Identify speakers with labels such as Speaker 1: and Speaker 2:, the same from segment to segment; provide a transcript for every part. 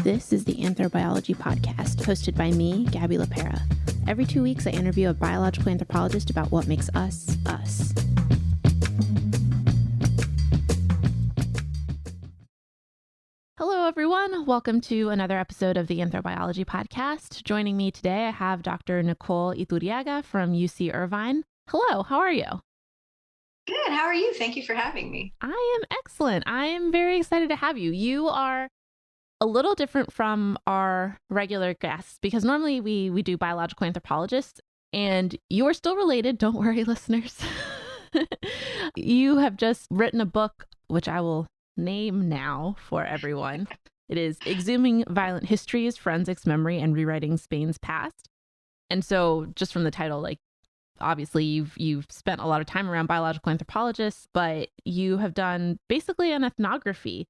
Speaker 1: This is the Anthrobiology Podcast, hosted by me, Gabby LaPera. Every 2 weeks, I interview a biological anthropologist about what makes us, us. Hello, everyone. Welcome to another episode of the Anthrobiology Podcast. Joining me today, I have Dr. Nicole Iturriaga from UC Irvine. Hello, how are you?
Speaker 2: Good. How are you? Thank you for having me.
Speaker 1: I am excellent. I am very excited to have you. You are a little different from our regular guests because normally we do biological anthropologists, and you are still related. Don't worry, listeners. You have just written a book, which I will name now for everyone. It is Exhuming Violent Histories, Forensics, Memory, and Rewriting Spain's Past. And so just from the title, like, obviously you've spent a lot of time around biological anthropologists, but you have done basically an ethnography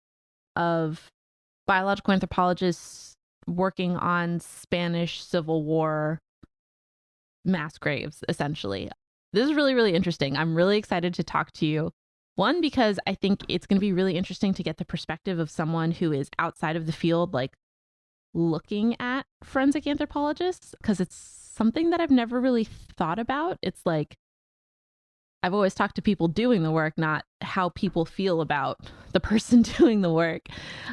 Speaker 1: of biological anthropologists working on Spanish Civil War mass graves, essentially. This is really, really interesting. I'm really excited to talk to you. One, because I think it's going to be really interesting to get the perspective of someone who is outside of the field, like looking at forensic anthropologists, because it's something that I've never really thought about. It's like, I've always talked to people doing the work, not how people feel about the person doing the work.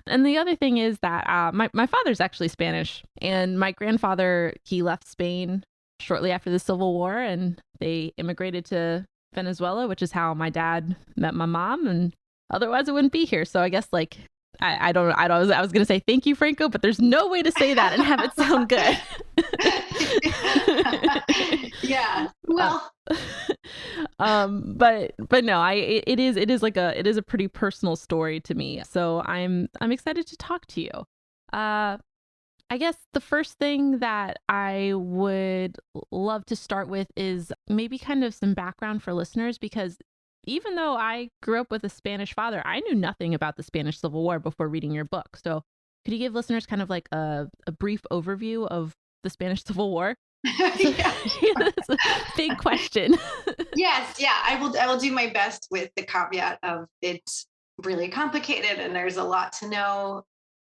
Speaker 1: And the other thing is that my father's actually Spanish, and my grandfather, he left Spain shortly after the Civil War, and they immigrated to Venezuela, which is how my dad met my mom, and otherwise it wouldn't be here. So I guess like, I was going to say thank you, Franco, but there's no way to say that and have it sound good.
Speaker 2: Yeah. Well,
Speaker 1: but no, it is a pretty personal story to me. So I'm excited to talk to you. I guess the first thing that I would love to start with is maybe kind of some background for listeners, because even though I grew up with a Spanish father, I knew nothing about the Spanish Civil War before reading your book. So could you give listeners kind of like a brief overview of the Spanish Civil War? That's a big question.
Speaker 2: Yes. Yeah. I will do my best with the caveat of it's really complicated and there's a lot to know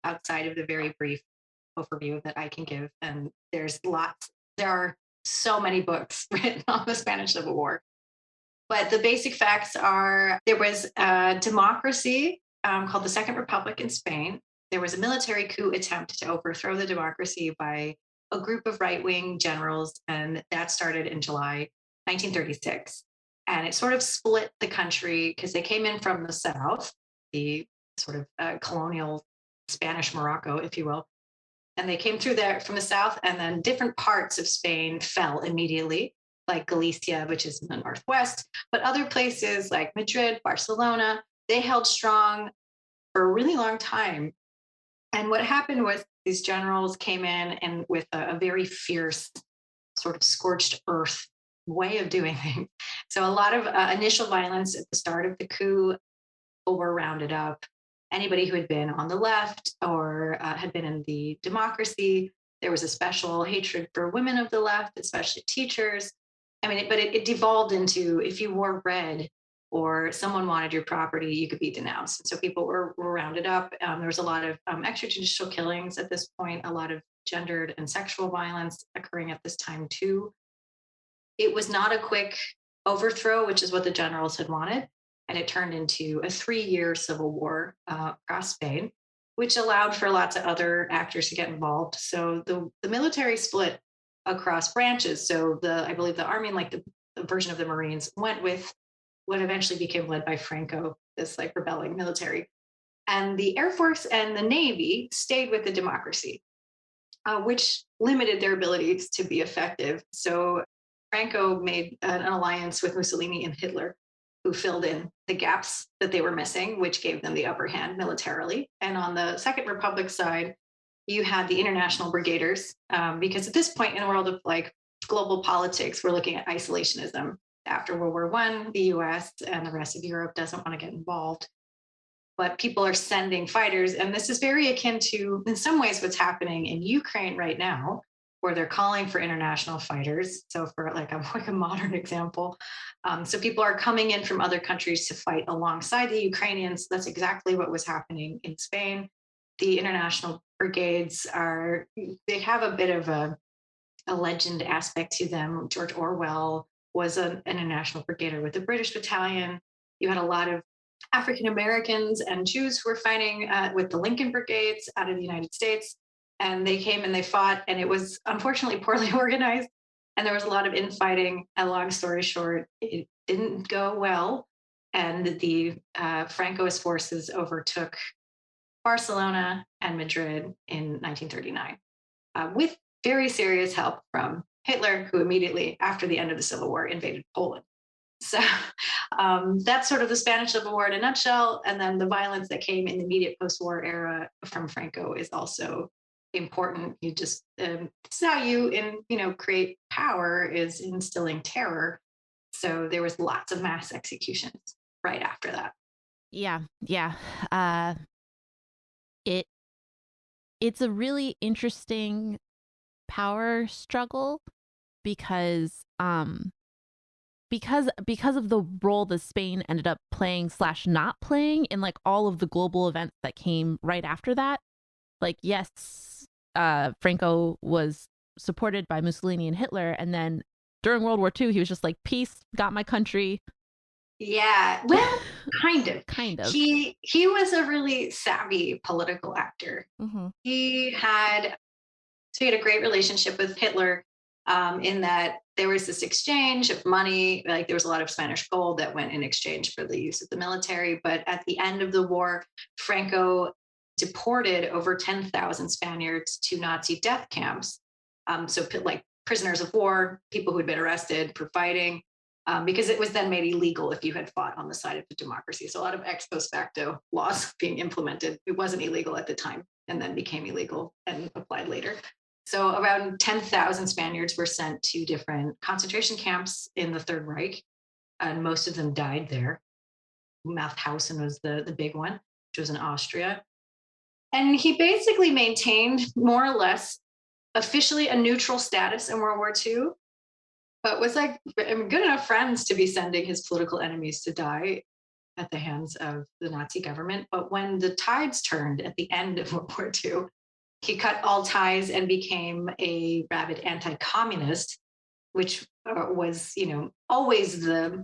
Speaker 2: outside of the very brief overview that I can give. And there are so many books written on the Spanish Civil War. But the basic facts are there was a democracy called the Second Republic in Spain. There was a military coup attempt to overthrow the democracy by a group of right-wing generals, and that started in July 1936. And it sort of split the country because they came in from the south, the sort of colonial Spanish Morocco, if you will. And they came through there from the south, and then different parts of Spain fell immediately, like Galicia, which is in the northwest, but other places like Madrid, Barcelona, they held strong for a really long time. And what happened was these generals came in and with a very fierce, sort of scorched earth way of doing things. So a lot of initial violence at the start of the coup. People were rounded up. Anybody who had been on the left or had been in the democracy, there was a special hatred for women of the left, especially teachers. I mean, but it devolved into if you wore red or someone wanted your property, you could be denounced. And so people were rounded up. There was a lot of extrajudicial killings at this point, a lot of gendered and sexual violence occurring at this time too. It was not a quick overthrow, which is what the generals had wanted. And it turned into a 3-year civil war across Spain, which allowed for lots of other actors to get involved. So the military split across branches. So I believe the army and like the version of the Marines went with what eventually became led by Franco, this like rebelling military. And the Air Force and the Navy stayed with the democracy, which limited their abilities to be effective. So Franco made an alliance with Mussolini and Hitler, who filled in the gaps that they were missing, which gave them the upper hand militarily. And on the Second Republic side, you had the international brigaders, because at this point in the world of like global politics, we're looking at isolationism. After World War I, the US and the rest of Europe doesn't want to get involved. But people are sending fighters. And this is very akin to, in some ways, what's happening in Ukraine right now, where they're calling for international fighters. So for like a modern example. So people are coming in from other countries to fight alongside the Ukrainians. That's exactly what was happening in Spain. The international brigades they have a bit of a legend aspect to them. George Orwell was an international brigader with the British battalion. You had a lot of African Americans and Jews who were fighting with the Lincoln Brigades out of the United States. And they came and they fought, and it was unfortunately poorly organized. And there was a lot of infighting. And long story short, it didn't go well. And the Francoist forces overtook Barcelona and Madrid in 1939 with very serious help from Hitler, who immediately after the end of the Civil War invaded Poland. So that's sort of the Spanish Civil War in a nutshell. And then the violence that came in the immediate post-war era from Franco is also important. You just it's how you create power is instilling terror. So there was lots of mass executions right after that.
Speaker 1: Yeah, yeah. It it's a really interesting power struggle because because of the role that Spain ended up playing / not playing in like all of the global events that came right after that. Like, yes, Franco was supported by Mussolini and Hitler, and then during World War II, he was just like, peace, got my country.
Speaker 2: Yeah, well, kind of.
Speaker 1: Kind of.
Speaker 2: He was a really savvy political actor.
Speaker 1: Mm-hmm.
Speaker 2: He had a great relationship with Hitler, in that there was this exchange of money. Like there was a lot of Spanish gold that went in exchange for the use of the military. But at the end of the war, Franco deported over 10,000 Spaniards to Nazi death camps. So like prisoners of war, people who had been arrested for fighting, because it was then made illegal if you had fought on the side of the democracy. So a lot of ex post facto laws being implemented. It wasn't illegal at the time and then became illegal and applied later. So around 10,000 Spaniards were sent to different concentration camps in the Third Reich, and most of them died there. Mauthausen was the big one, which was in Austria. And he basically maintained more or less officially a neutral status in World War II, but was like good enough friends to be sending his political enemies to die at the hands of the Nazi government. But when the tides turned at the end of World War II, he cut all ties and became a rabid anti-communist, which was, always the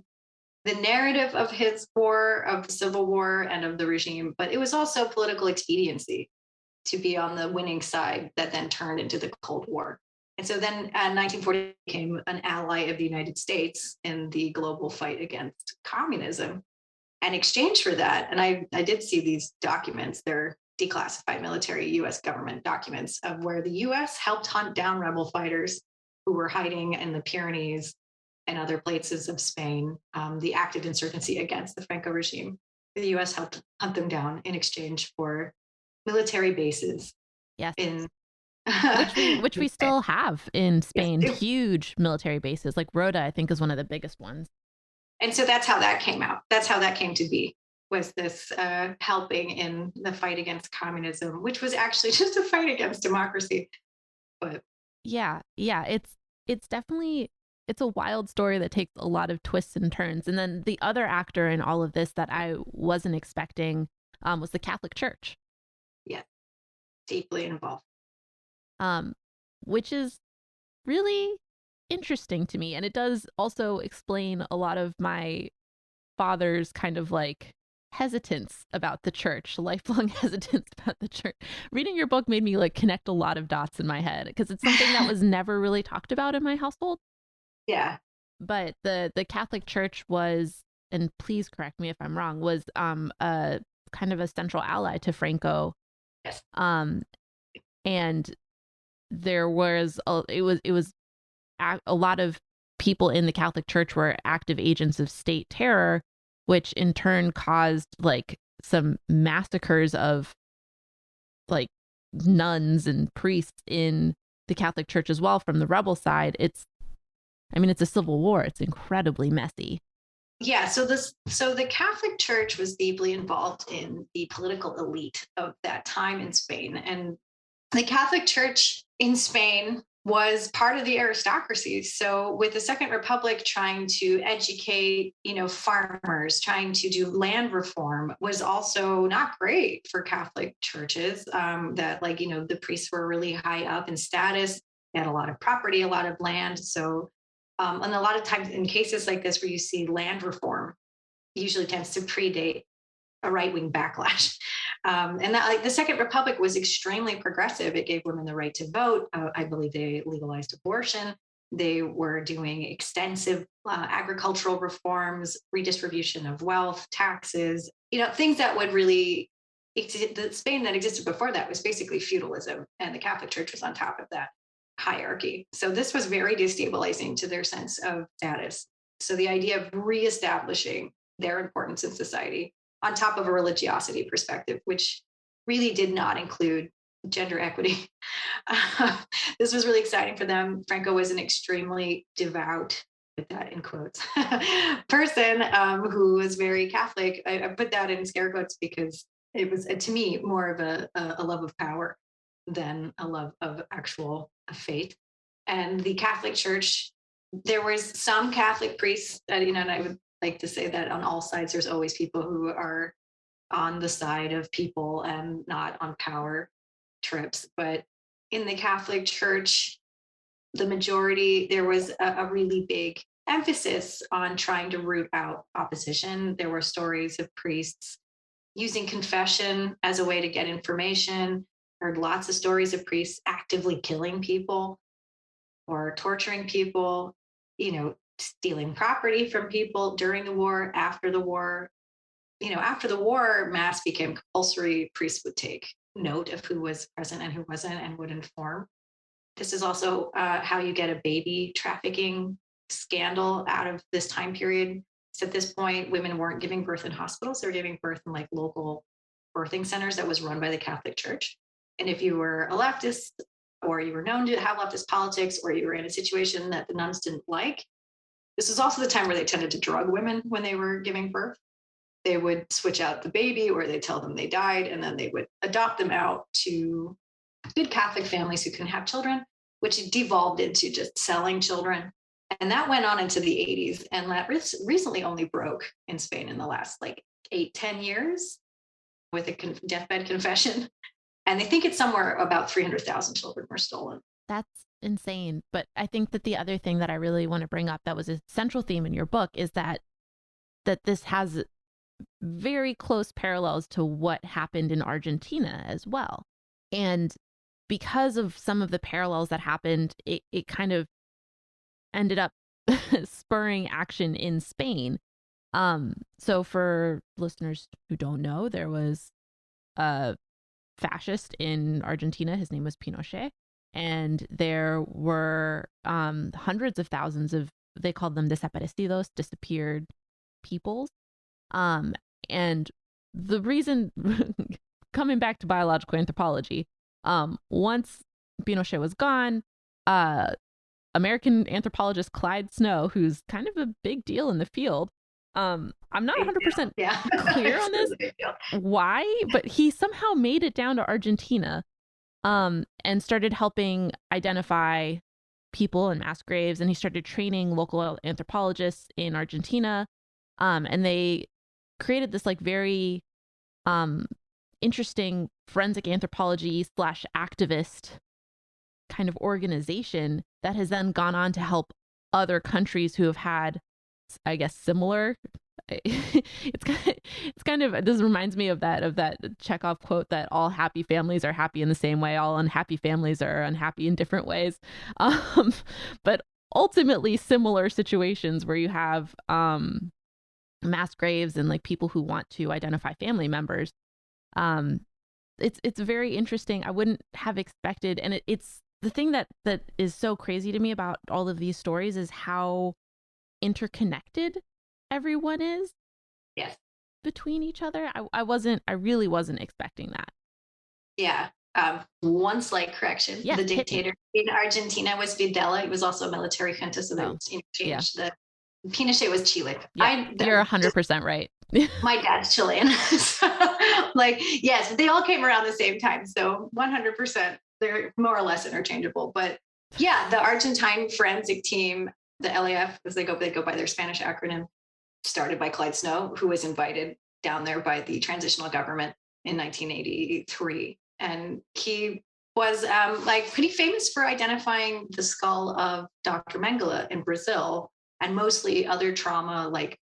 Speaker 2: narrative of his war, of the Civil War and of the regime. But it was also political expediency to be on the winning side that then turned into the Cold War. And so then 1940 became an ally of the United States in the global fight against communism. In exchange for that, and I did see these documents, they're declassified military US government documents of where the US helped hunt down rebel fighters who were hiding in the Pyrenees and other places of Spain, the active insurgency against the Franco regime. The US helped hunt them down in exchange for military bases.
Speaker 1: Yes.
Speaker 2: In
Speaker 1: which we still have in Spain.
Speaker 2: Yes.
Speaker 1: Huge military bases, like Rota, I think, is one of the biggest ones.
Speaker 2: And so that's how that came out. That's how that came to be, was this helping in the fight against communism, which was actually just a fight against democracy. But
Speaker 1: yeah, it's definitely, it's a wild story that takes a lot of twists and turns. And then the other actor in all of this that I wasn't expecting was the Catholic Church.
Speaker 2: Yeah, deeply involved.
Speaker 1: Which is really interesting to me. And it does also explain a lot of my father's kind of like hesitance about the church, lifelong hesitance about the church. Reading your book made me like connect a lot of dots in my head because it's something that was never really talked about in my household.
Speaker 2: Yeah.
Speaker 1: But the Catholic Church was, and please correct me if I'm wrong, was a kind of a central ally to Franco.
Speaker 2: Yes.
Speaker 1: And there was it was a lot of people in the Catholic Church were active agents of state terror, which in turn caused like some massacres of like nuns and priests in the Catholic Church as well from the rebel side. It's a civil war. It's incredibly messy.
Speaker 2: Yeah, so the Catholic Church was deeply involved in the political elite of that time in Spain. And the Catholic Church in Spain was part of the aristocracy. So with the Second Republic trying to educate, farmers, trying to do land reform was also not great for Catholic churches. That like, the priests were really high up in status. They had a lot of property, a lot of land. So, and a lot of times in cases like this where you see land reform, usually tends to predate a right-wing backlash. And that, like, the Second Republic was extremely progressive. It gave women the right to vote. I believe they legalized abortion. They were doing extensive agricultural reforms, redistribution of wealth, taxes, things that would really, the Spain that existed before that was basically feudalism, and the Catholic Church was on top of that hierarchy. So this was very destabilizing to their sense of status. So the idea of reestablishing their importance in society on top of a religiosity perspective, which really did not include gender equity. This was really exciting for them. Franco was an extremely devout, put that in quotes, person who was very Catholic. I put that in scare quotes because it was, to me, more of a love of power than a love of actual faith. And the Catholic Church, there was some Catholic priests, and I would like to say that on all sides, there's always people who are on the side of people and not on power trips. But in the Catholic Church, the majority, there was a really big emphasis on trying to root out opposition. There were stories of priests using confession as a way to get information. Heard lots of stories of priests actively killing people or torturing people, stealing property from people during the war, after the war. After the war, mass became compulsory. Priests would take note of who was present and who wasn't and would inform. This is also how you get a baby trafficking scandal out of this time period. So at this point, women weren't giving birth in hospitals. They were giving birth in like local birthing centers that was run by the Catholic Church. And if you were a leftist, or you were known to have leftist politics, or you were in a situation that the nuns didn't like, this was also the time where they tended to drug women when they were giving birth. They would switch out the baby, or they tell them they died, and then they would adopt them out to good Catholic families who can have children, which devolved into just selling children. And that went on into the 80s. And that recently only broke in Spain in the last like 8-10 years with a deathbed confession. And they think it's somewhere about 300,000 children were stolen.
Speaker 1: That's insane. But I think that the other thing that I really want to bring up that was a central theme in your book is that this has very close parallels to what happened in Argentina as well. And because of some of the parallels that happened, it kind of ended up spurring action in Spain. So for listeners who don't know, there was a fascist in Argentina. His name was Pinochet. And there were hundreds of thousands of, they called them desaparecidos, disappeared peoples. And the reason, coming back to biological anthropology, once Pinochet was gone, American anthropologist Clyde Snow, who's kind of a big deal in the field, I'm not 100% clear on this, why, but he somehow made it down to Argentina, and started helping identify people in mass graves, and he started training local anthropologists in Argentina, and they created this like very interesting forensic anthropology / activist kind of organization that has then gone on to help other countries who have had, I guess, similar. It's kind of this reminds me of that Chekhov quote that all happy families are happy in the same way, all unhappy families are unhappy in different ways. But ultimately similar situations where you have mass graves and like people who want to identify family members. It's very interesting. I wouldn't have expected, and it's the thing that is so crazy to me about all of these stories is how interconnected everyone is.
Speaker 2: Yes.
Speaker 1: Between each other. I really wasn't expecting that.
Speaker 2: Yeah. One slight correction.
Speaker 1: Yes,
Speaker 2: the dictator in Argentina was Videla. He was also a military junta, so they changed the Pinochet was Chile.
Speaker 1: Yeah, you're 100% right.
Speaker 2: My dad's Chilean. So, like, yes, they all came around the same time. So 100%, they're more or less interchangeable. But Yeah, the Argentine forensic team, the LAF, as they go by their Spanish acronym, started by Clyde Snow, who was invited down there by the transitional government in 1983. And he was like pretty famous for identifying the skull of Dr. Mengele in Brazil and mostly other trauma like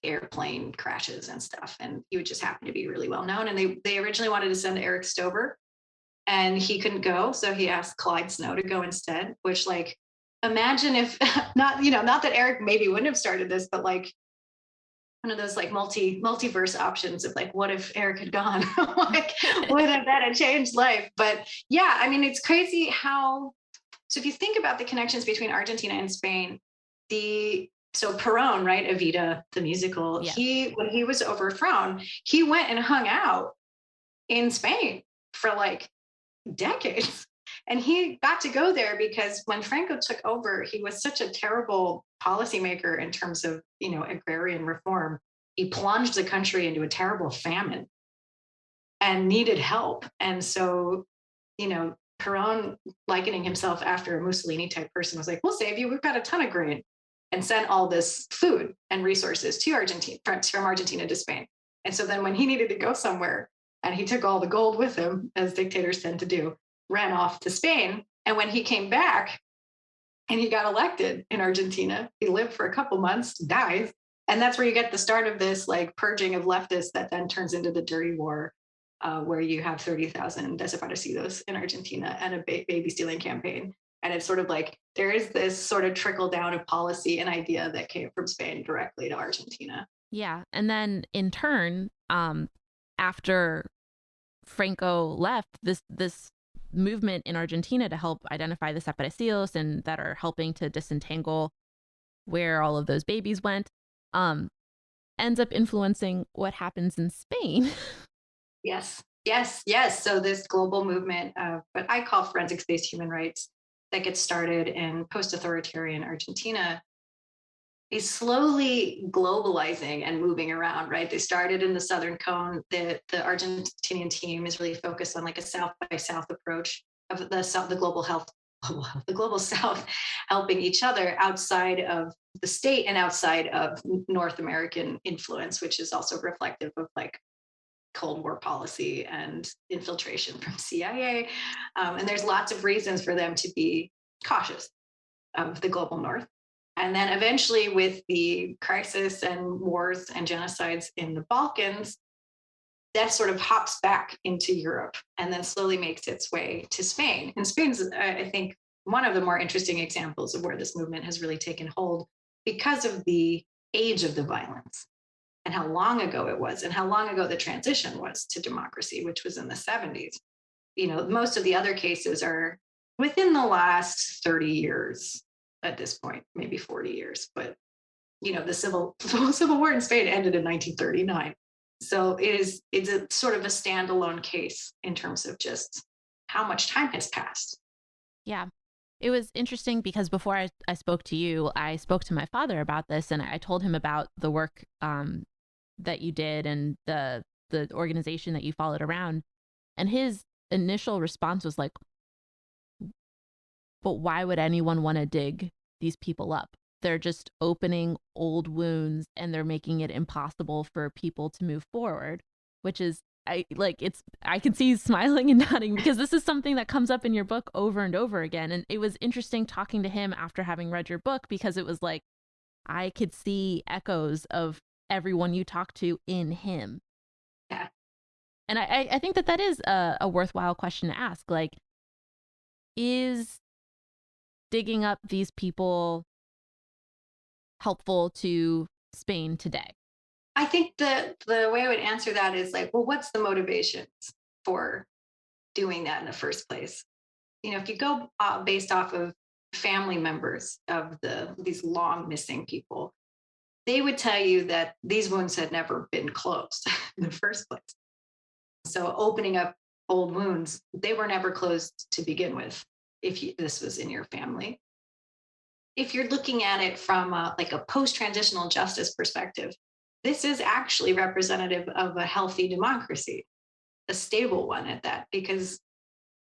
Speaker 2: airplane crashes and stuff. And he would just happen to be really well known. And they originally wanted to send Eric Stover and he couldn't go. So he asked Clyde Snow to go instead, which like imagine if not, not that Eric maybe wouldn't have started this, but like one of those like multiverse options of like what if Eric had gone, like would have that have changed life. But yeah, I mean it's crazy how, so if you think about the connections between Argentina and Spain, the so Perón, right, Evita the musical,
Speaker 1: Yeah.
Speaker 2: he when he was overthrown he went and hung out in Spain for like decades. And he got to go there because when Franco took over, he was such a terrible policymaker in terms of, agrarian reform. He plunged the country into a terrible famine and needed help. And so, Peron, likening himself after a Mussolini type person, was like, we'll save you. We've got a ton of grain, and sent all this food and resources to Argentina, from Argentina to Spain. And so then when he needed to go somewhere and he took all the gold with him, as dictators tend to do, ran off to Spain. And when he came back and he got elected in Argentina, he lived for a couple months, dies. And that's where you get the start of this like purging of leftists that then turns into the dirty war, where you have 30,000 desaparecidos in Argentina and a baby stealing campaign. And it's sort of like there is this sort of trickle down of policy and idea that came from Spain directly to Argentina.
Speaker 1: Yeah. And then in turn, after Franco left, this movement in Argentina to help identify the desaparecidos and that are helping to disentangle where all of those babies went, ends up influencing what happens in Spain.
Speaker 2: Yes, yes, yes. So this global movement of what I call forensics-based human rights that gets started in post-authoritarian Argentina is slowly globalizing and moving around, right? They started in the Southern Cone. The Argentinian team is really focused on like a South by South approach of the global health, the global South helping each other outside of the state and outside of North American influence, which is also reflective of like Cold War policy and infiltration from CIA. And there's lots of reasons for them to be cautious of the global North. And then eventually, with the crisis and wars and genocides in the Balkans, that sort of hops back into Europe and then slowly makes its way to Spain. And Spain's, I think, one of the more interesting examples of where this movement has really taken hold because of the age of the violence and how long ago it was and how long ago the transition was to democracy, which was in the 70s. Most of the other cases are within the last 30 years at this point, maybe 40 years. But, the civil war in Spain ended in 1939. So it's a sort of a standalone case in terms of just how much time has passed.
Speaker 1: Yeah. It was interesting because before I spoke to you, I spoke to my father about this, and I told him about the work that you did and the organization that you followed around. And his initial response was like, but why would anyone want to dig these people up? They're just opening old wounds and they're making it impossible for people to move forward, which is I can see you smiling and nodding because this is something that comes up in your book over and over again. And it was interesting talking to him after having read your book because it was like I could see echoes of everyone you talk to in him.
Speaker 2: Yeah.
Speaker 1: And I think that is a worthwhile question to ask. Like, is digging up these people helpful to Spain today?
Speaker 2: I think the way I would answer that is like, well, what's the motivations for doing that in the first place? If you go based off of family members of these long missing people, they would tell you that these wounds had never been closed in the first place. So opening up old wounds, they were never closed to begin with. If this was in your family, if you're looking at it from like a post-transitional justice perspective, this is actually representative of a healthy democracy, a stable one at that, because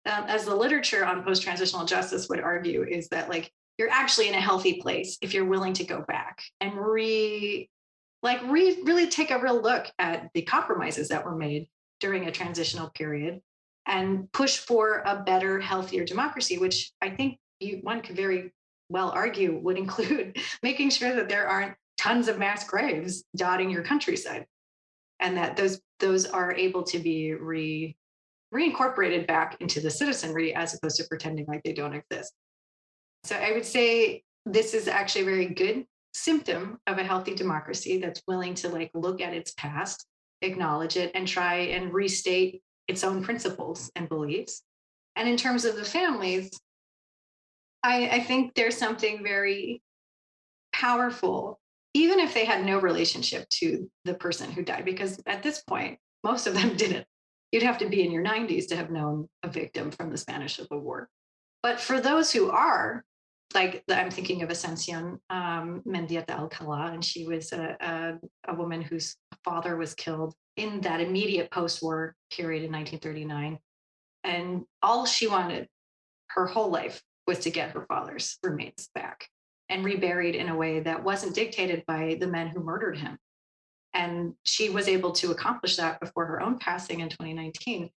Speaker 2: as the literature on post-transitional justice would argue, is that like you're actually in a healthy place if you're willing to go back and really take a real look at the compromises that were made during a transitional period and push for a better, healthier democracy, which I think one could very well argue would include making sure that there aren't tons of mass graves dotting your countryside, and that those are able to be reincorporated back into the citizenry as opposed to pretending like they don't exist. So I would say this is actually a very good symptom of a healthy democracy that's willing to like look at its past, acknowledge it, and try and restate its own principles and beliefs. And in terms of the families, I think there's something very powerful, even if they had no relationship to the person who died, because at this point, most of them didn't. You'd have to be in your 90s to have known a victim from the Spanish Civil War. But for those who are, like I'm thinking of Ascension Mendieta Alcala, and she was a woman whose father was killed in that immediate post-war period in 1939. And all she wanted her whole life was to get her father's remains back and reburied in a way that wasn't dictated by the men who murdered him. And she was able to accomplish that before her own passing in 2019.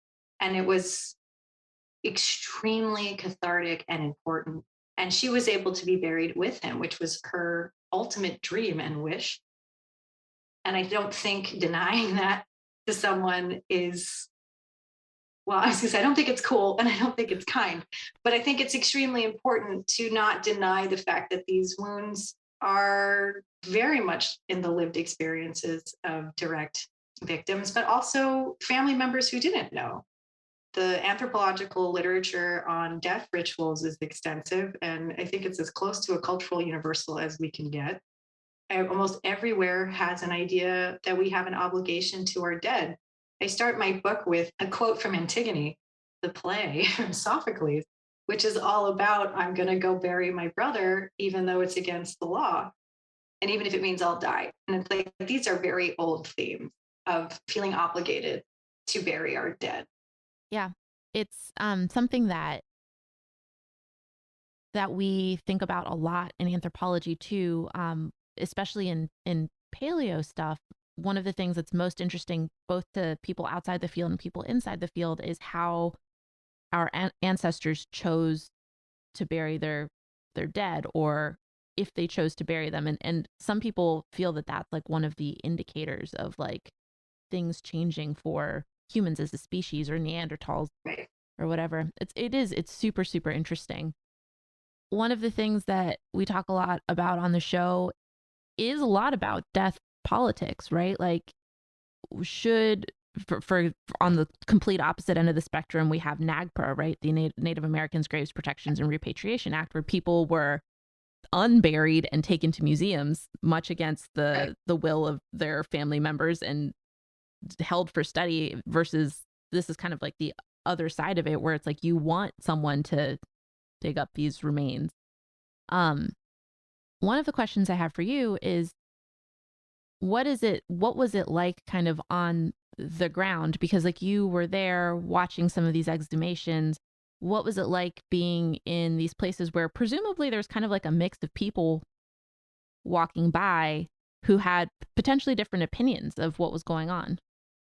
Speaker 2: And it was extremely cathartic and important. And she was able to be buried with him, which was her ultimate dream and wish. And I don't think denying that to someone is, well, I was gonna say, I don't think it's cool and I don't think it's kind, but I think it's extremely important to not deny the fact that these wounds are very much in the lived experiences of direct victims, but also family members who didn't know. The anthropological literature on death rituals is extensive, and I think it's as close to a cultural universal as we can get. Almost everywhere has an idea that we have an obligation to our dead. I start my book with a quote from Antigone, the play from Sophocles, which is all about I'm going to go bury my brother, even though it's against the law. And even if it means I'll die. And it's like these are very old themes of feeling obligated to bury our dead.
Speaker 1: Yeah. It's something that we think about a lot in anthropology too, especially in paleo stuff. One of the things that's most interesting, both to people outside the field and people inside the field, is how our ancestors chose to bury their dead, or if they chose to bury them. And some people feel that that's like one of the indicators of like things changing for humans as a species, or Neanderthals,
Speaker 2: Right.
Speaker 1: or whatever. It's super, super interesting. One of the things that we talk a lot about on the show is a lot about death politics, right? Like, should for on the complete opposite end of the spectrum, we have NAGPRA, right? The Native Americans Graves Protections and Repatriation Act, where people were unburied and taken to museums, much against the will of their family members, and held for study, versus this is kind of like the other side of it, where it's like you want someone to dig up these remains. One of the questions I have for you is, what was it like kind of on the ground? Because like you were there watching some of these exhumations. What was it like being in these places where presumably there's kind of like a mix of people walking by who had potentially different opinions of what was going on?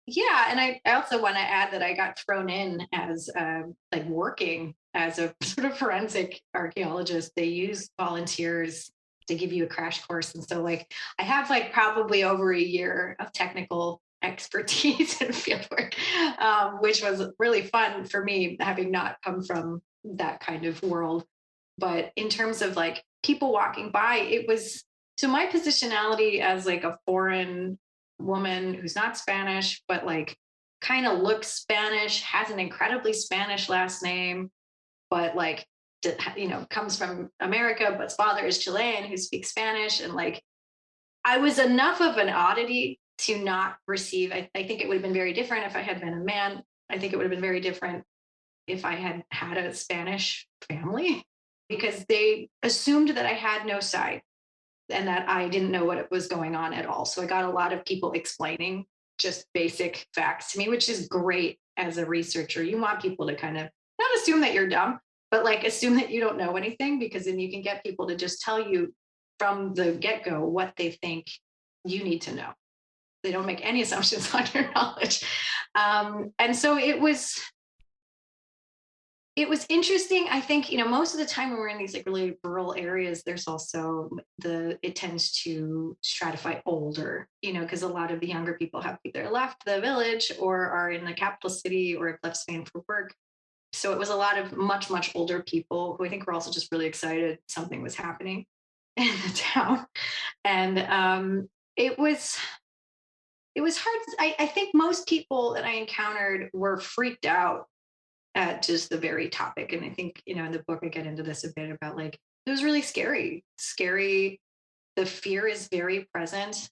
Speaker 2: Yeah, and I also want to add that I got thrown in as like working as a sort of forensic archaeologist. They use volunteers to give you a crash course, and so like I have like probably over a year of technical expertise in fieldwork, which was really fun for me, having not come from that kind of world. But in terms of like people walking by, it was, so my positionality as like a foreign woman who's not Spanish, but like kind of looks Spanish, has an incredibly Spanish last name, but like, comes from America, but his father is Chilean who speaks Spanish. And like, I was enough of an oddity to not receive. I think it would have been very different if I had been a man. I think it would have been very different if I had had a Spanish family, because they assumed that I had no side and that I didn't know what was going on at all. So I got a lot of people explaining just basic facts to me, which is great as a researcher. You want people to kind of not assume that you're dumb, but like assume that you don't know anything, because then you can get people to just tell you from the get-go what they think you need to know. They don't make any assumptions on your knowledge. And so it was interesting. I think, most of the time when we're in these like really rural areas, there's also it tends to stratify older, because a lot of the younger people have either left the village or are in the capital city or have left Spain for work. So it was a lot of much, much older people who I think were also just really excited something was happening in the town. And it was hard. I think most people that I encountered were freaked out at just the very topic. And I think, in the book, I get into this a bit about like, it was really scary. Scary. The fear is very present.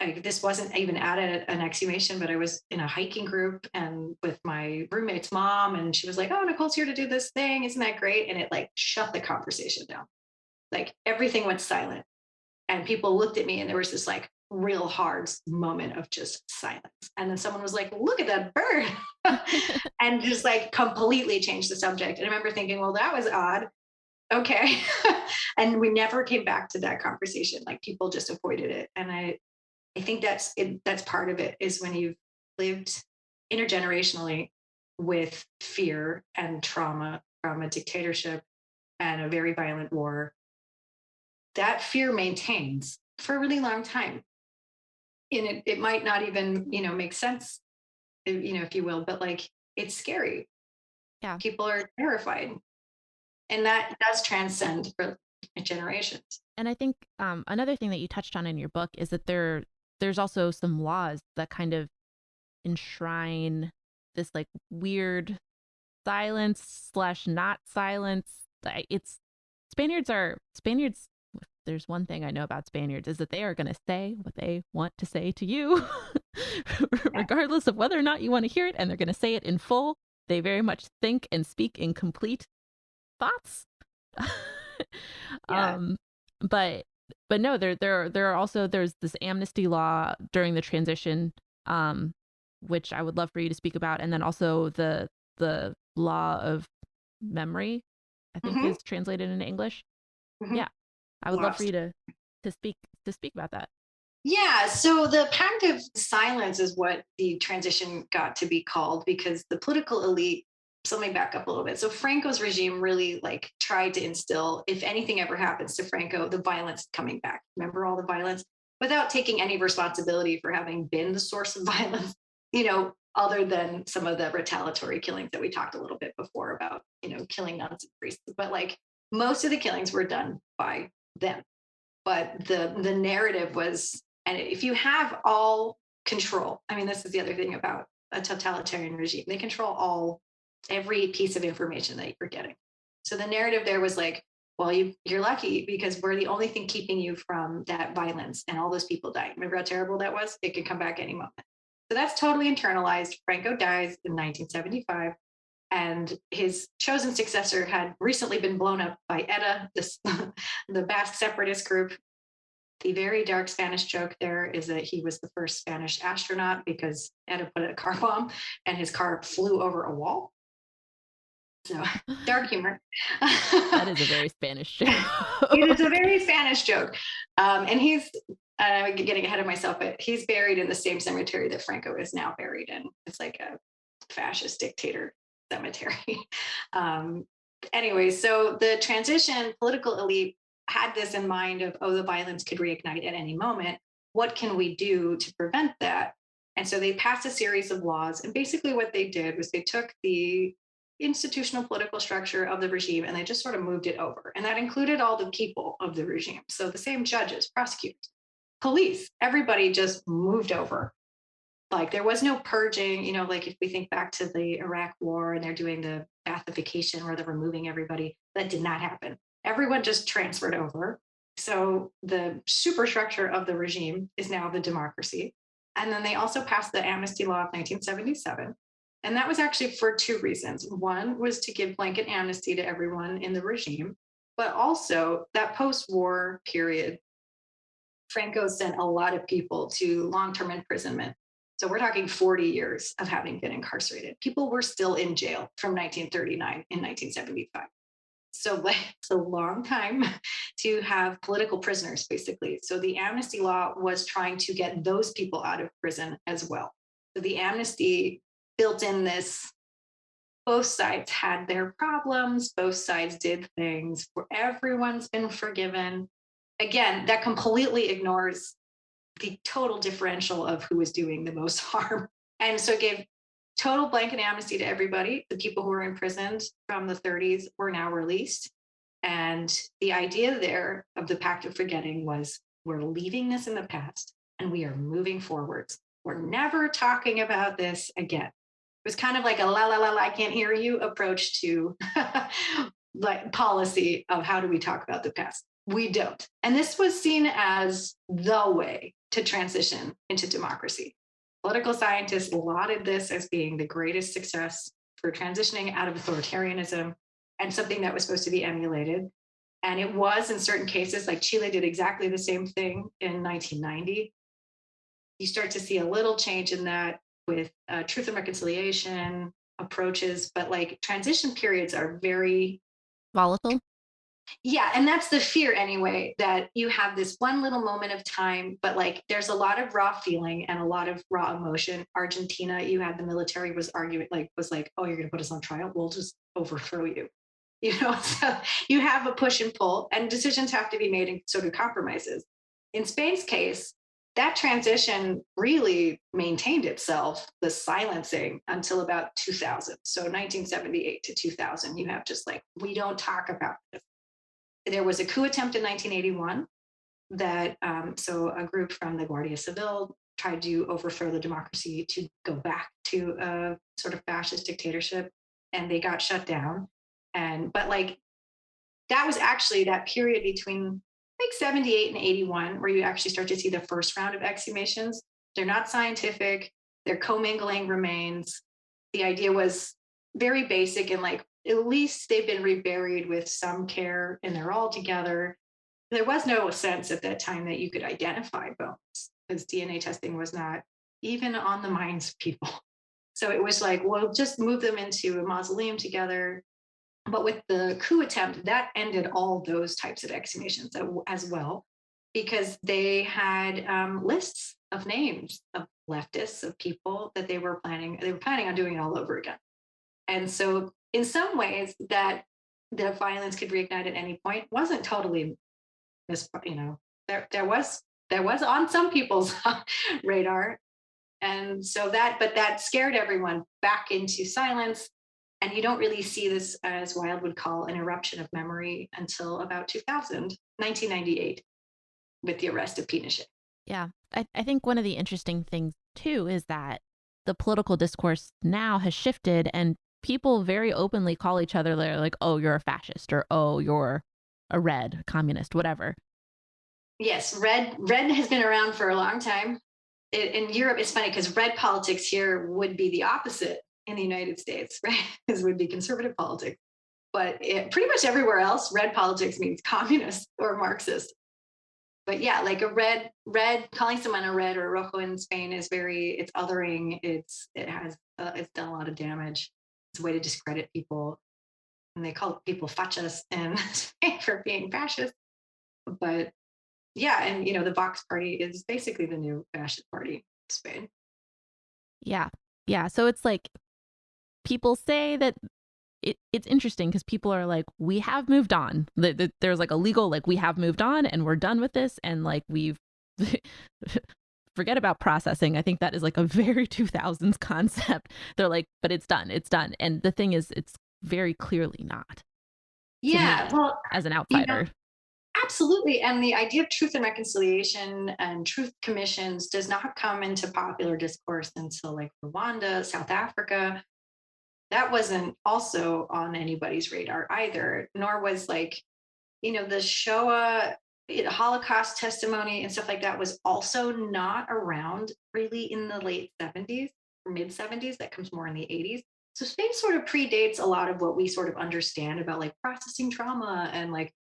Speaker 2: Like, this wasn't even at an exhumation, but I was in a hiking group and with my roommate's mom, and she was like, "Oh, Nicole's here to do this thing. Isn't that great?" And it like shut the conversation down. Like everything went silent. And people looked at me, and there was this like real hard moment of just silence. And then someone was like, "Look at that bird." And just like completely changed the subject. And I remember thinking, well, that was odd. Okay. And we never came back to that conversation. Like people just avoided it. And I think that's part of it, is when you've lived intergenerationally with fear and trauma from a dictatorship and a very violent war, that fear maintains for a really long time. And it might not even, make sense, if you will, but like it's scary.
Speaker 1: Yeah.
Speaker 2: People are terrified. And that does transcend for generations.
Speaker 1: And I think another thing that you touched on in your book is that there's also some laws that kind of enshrine this like weird silence slash not silence. It's Spaniards. There's one thing I know about Spaniards is that they are going to say what they want to say to you, regardless of whether or not you want to hear it, and they're going to say it in full. They very much think and speak in complete thoughts.
Speaker 2: Yeah.
Speaker 1: um, but no, there are also there's this amnesty law during the transition, which I would love for you to speak about, and then also the law of memory, I think
Speaker 2: Hmm.
Speaker 1: is translated into English.
Speaker 2: Hmm.
Speaker 1: Yeah, I would love for you to speak about that.
Speaker 2: Yeah, so the pact of silence is what the transition got to be called, because the political elite, so let me back up a little bit. So Franco's regime really like tried to instill, if anything ever happens to Franco, the violence coming back. Remember all the violence, without taking any responsibility for having been the source of violence, other than some of the retaliatory killings that we talked a little bit before about, killing nuns and priests. But like most of the killings were done by them. But the narrative was, and if you have all control, I mean, this is the other thing about a totalitarian regime, they control every piece of information that you're getting. So the narrative there was like, well, you're lucky because we're the only thing keeping you from that violence and all those people dying. Remember how terrible that was? It could come back any moment. So that's totally internalized. Franco dies in 1975, and his chosen successor had recently been blown up by ETA, the Basque separatist group. The very dark Spanish joke there is that he was the first Spanish astronaut because ETA put a car bomb and his car flew over a wall. So dark humor.
Speaker 1: That is a very Spanish joke.
Speaker 2: It is a very Spanish joke. And I'm getting ahead of myself, but he's buried in the same cemetery that Franco is now buried in. It's like a fascist dictator cemetery. um, anyway, so the transition political elite had this in mind of, oh, the violence could reignite at any moment. What can we do to prevent that? And so they passed a series of laws. And basically, what they did was they took the institutional political structure of the regime and they just sort of moved it over. And that included all the people of the regime. So the same judges, prosecutors, police, everybody just moved over. Like there was no purging, like if we think back to the Iraq war and they're doing the bathification where they're removing everybody, that did not happen. Everyone just transferred over. So the superstructure of the regime is now the democracy. And then they also passed the amnesty law of 1977. And that was actually for two reasons. One was to give blanket amnesty to everyone in the regime, but also that post-war period, Franco sent a lot of people to long-term imprisonment So we're talking 40 years of having been incarcerated. People were still in jail from 1939 in 1975. So like, it's a long time to have political prisoners, basically. So the amnesty law was trying to get those people out of prison as well. So the amnesty built in this, both sides had their problems, both sides did things where everyone's been forgiven. Again, that completely ignores the total differential of who was doing the most harm. And so it gave total blanket amnesty to everybody. The people who were imprisoned from the 30s were now released. And the idea there of the pact of forgetting was we're leaving this in the past and we are moving forwards. We're never talking about this again. It was kind of like a la la la la, I can't hear you approach to like policy of how do we talk about the past. We don't. And this was seen as the way to transition into democracy. Political scientists lauded this as being the greatest success for transitioning out of authoritarianism and something that was supposed to be emulated. And it was in certain cases, like Chile did exactly the same thing in 1990. You start to see a little change in that with truth and reconciliation approaches, but like transition periods are very
Speaker 1: Volatile.
Speaker 2: yeah, and that's the fear anyway, that you have this one little moment of time, but like there's a lot of raw feeling and a lot of raw emotion. Argentina, you had the military was arguing, like, was like, oh, you're going to put us on trial? We'll just overthrow you. You know, so you have a push and pull, and decisions have to be made in sort of compromises. In Spain's case, that transition really maintained itself, the silencing, until about 2000. So 1978 to 2000, you have just like, we don't talk about this. There was a coup attempt in 1981 that, so a group from the Guardia Civil tried to overthrow the democracy to go back to a sort of fascist dictatorship, and they got shut down. And, but like, that was actually that period between like 78 and 81 where you actually start to see the first round of exhumations. They're not scientific, they're commingling remains. The idea was very basic and like, at least they've been reburied with some care and they're all together. There was no sense at that time that you could identify bones because DNA testing was not even on the minds of people. So it was like, well, just move them into a mausoleum together. But with the coup attempt, that ended all those types of exhumations as well, because they had lists of names of leftists, of people that they were planning on doing it all over again. And so in some ways that the violence could reignite at any point wasn't totally you know, there was on some people's radar. And so that, but that scared everyone back into silence. And you don't really see this, as Wilde would call, an eruption of memory until about 2000, 1998, with the arrest of Pinochet.
Speaker 1: Yeah. I think one of the interesting things too is that the political discourse now has shifted and people very openly call each other, they're like, oh, you're a fascist, or oh, you're a red communist, whatever.
Speaker 2: Yes, red has been around for a long time. In Europe, it's funny because red politics here would be the opposite in the United States, right? This would be conservative politics. But pretty much everywhere else, red politics means communist or Marxist. But yeah, like a red, calling someone a red or a rojo in Spain is it's othering. It's done a lot of damage. It's a way to discredit people, and they call people fachas in Spain for being fascist. But yeah, and the Vox Party is basically the new fascist party in Spain.
Speaker 1: Yeah. Yeah. So it's like people say that it's interesting because people are like, we have moved on. There's like a legal, like, we have moved on and we're done with this. And like, we've forget about processing. I think that is like a very 2000s concept. They're like, but it's done. It's done. And the thing is, it's very clearly not.
Speaker 2: Yeah, well,
Speaker 1: as an outsider.
Speaker 2: Absolutely. And the idea of truth and reconciliation and truth commissions does not come into popular discourse until like Rwanda, South Africa. That wasn't also on anybody's radar either, nor was like, the Shoah, Holocaust testimony and stuff like that was also not around really in the late 70s or mid 70s. That comes more in the 80s. So Spain sort of predates a lot of what we sort of understand about like processing trauma and like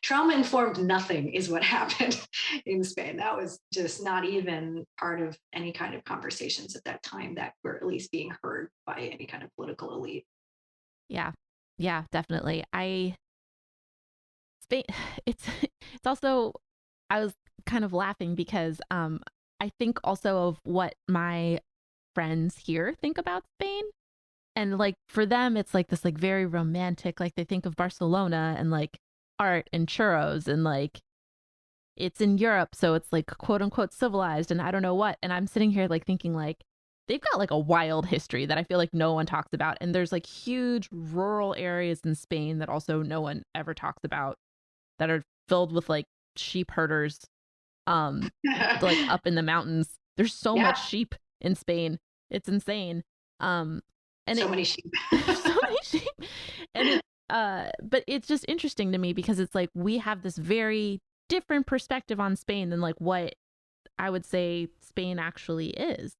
Speaker 2: trauma informed nothing is what happened in Spain. That was just not even part of any kind of conversations at that time that were at least being heard by any kind of political elite.
Speaker 1: Yeah. Yeah, definitely. Spain, it's also, I was kind of laughing because I think also of what my friends here think about Spain. And like for them it's like this like very romantic, like they think of Barcelona and like art and churros and like it's in Europe, so it's like quote unquote civilized and I don't know what. And I'm sitting here like thinking like they've got like a wild history that I feel like no one talks about. And there's like huge rural areas in Spain that also no one ever talks about that are filled with like sheep herders, like up in the mountains. There's so
Speaker 2: Yeah,
Speaker 1: much sheep in Spain. It's insane. Um and
Speaker 2: so
Speaker 1: it
Speaker 2: many sheep.
Speaker 1: so many sheep. And it but it's just interesting to me because it's like we have this very different perspective on Spain than like what I would say Spain actually is.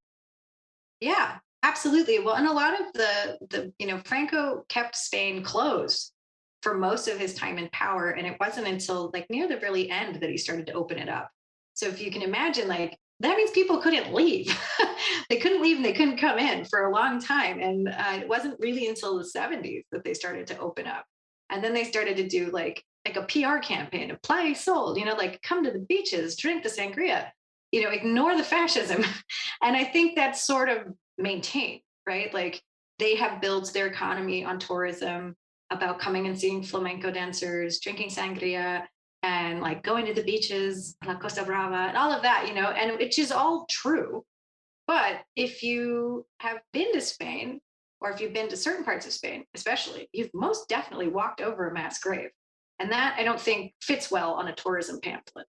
Speaker 2: Yeah, absolutely. Well, and a lot of Franco kept Spain closed for most of his time in power, and it wasn't until like near the really end that he started to open it up. So if you can imagine, like that means people couldn't leave. They couldn't leave and they couldn't come in for a long time, and it wasn't really until the 70s that they started to open up. And then they started to do like a PR campaign of play sold, like come to the beaches, drink the sangria, ignore the fascism. And I think that's sort of maintained, right? Like they have built their economy on tourism, about coming and seeing flamenco dancers, drinking sangria, and like going to the beaches, La Costa Brava, and all of that, and which is all true. But if you have been to Spain, or if you've been to certain parts of Spain, especially, you've most definitely walked over a mass grave. And that I don't think fits well on a tourism pamphlet.